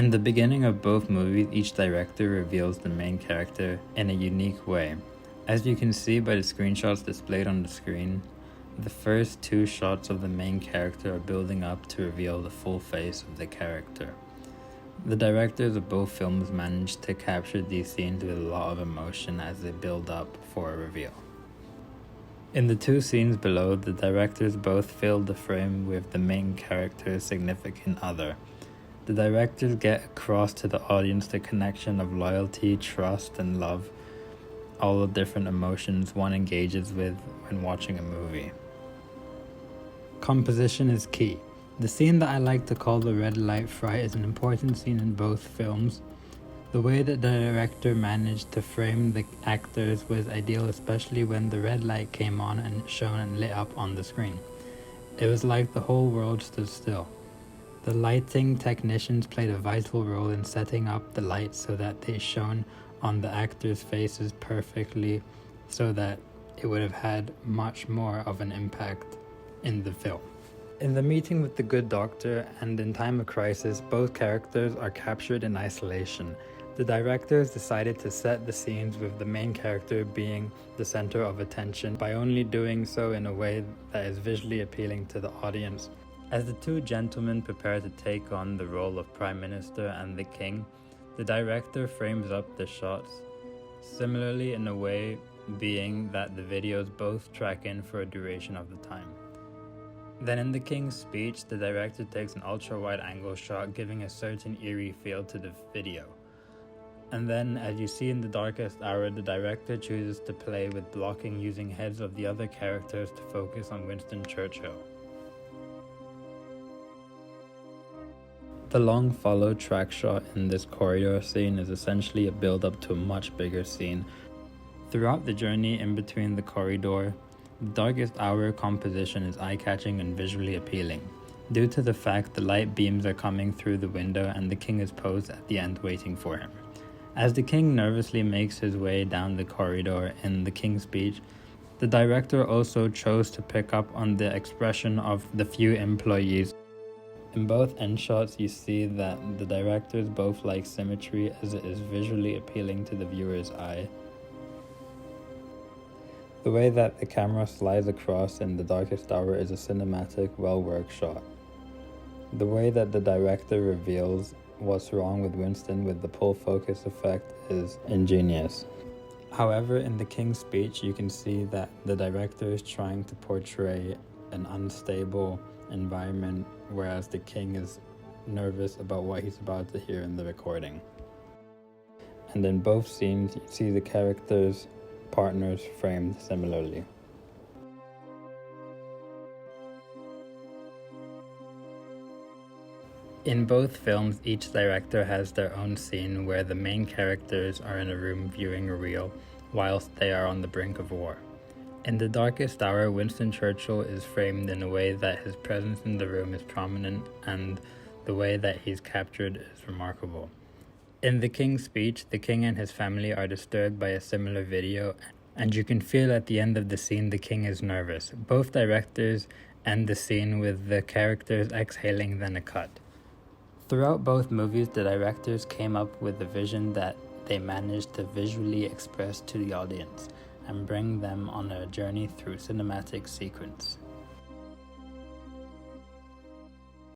In the beginning of both movies, each director reveals the main character in a unique way. As you can see by the screenshots displayed on the screen, the first two shots of the main character are building up to reveal the full face of the character. The directors of both films managed to capture these scenes with a lot of emotion as they build up for a reveal. In the two scenes below, the directors both filled the frame with the main character's significant other. The directors get across to the audience the connection of loyalty, trust, and love, all the different emotions one engages with when watching a movie. Composition is key. The scene that I like to call the red light fright is an important scene in both films. The way that the director managed to frame the actors was ideal, especially when the red light came on and shone and lit up on the screen. It was like the whole world stood still. The lighting technicians played a vital role in setting up the lights so that they shone on the actors' faces perfectly, so that it would have had much more of an impact in the film. In the meeting with the good doctor and in time of crisis, both characters are captured in isolation. The directors decided to set the scenes with the main character being the center of attention by only doing so in a way that is visually appealing to the audience. As the two gentlemen prepare to take on the role of Prime Minister and the King, the director frames up the shots similarly in a way being that the videos both track in for a duration of the time. Then in the King's speech, the director takes an ultra-wide angle shot giving a certain eerie feel to the video. And then, as you see in The Darkest Hour, the director chooses to play with blocking using heads of the other characters to focus on Winston Churchill. The long follow track shot in this corridor scene is essentially a build-up to a much bigger scene. Throughout the journey in between the corridor, The Darkest Hour composition is eye-catching and visually appealing, due to the fact the light beams are coming through the window and the King is posed at the end waiting for him. As the King nervously makes his way down the corridor in the King's speech, the director also chose to pick up on the expression of the few employees. In both end shots, you see that the directors both like symmetry as it is visually appealing to the viewer's eye. The way that the camera slides across in The Darkest Hour is a cinematic, well-worked shot. The way that the director reveals what's wrong with Winston with the pull focus effect is ingenious. However, in the King's speech, you can see that the director is trying to portray an unstable environment, whereas the King is nervous about what he's about to hear in the recording. And in both scenes, you see the characters' partners framed similarly. In both films, each director has their own scene where the main characters are in a room viewing a reel whilst they are on the brink of war. In The Darkest Hour, Winston Churchill is framed in a way that his presence in the room is prominent and the way that he's captured is remarkable. In the King's speech, the King and his family are disturbed by a similar video, and you can feel at the end of the scene the King is nervous. Both directors end the scene with the characters exhaling, then a cut. Throughout both movies, the directors came up with a vision that they managed to visually express to the audience and bring them on a journey through cinematic sequence.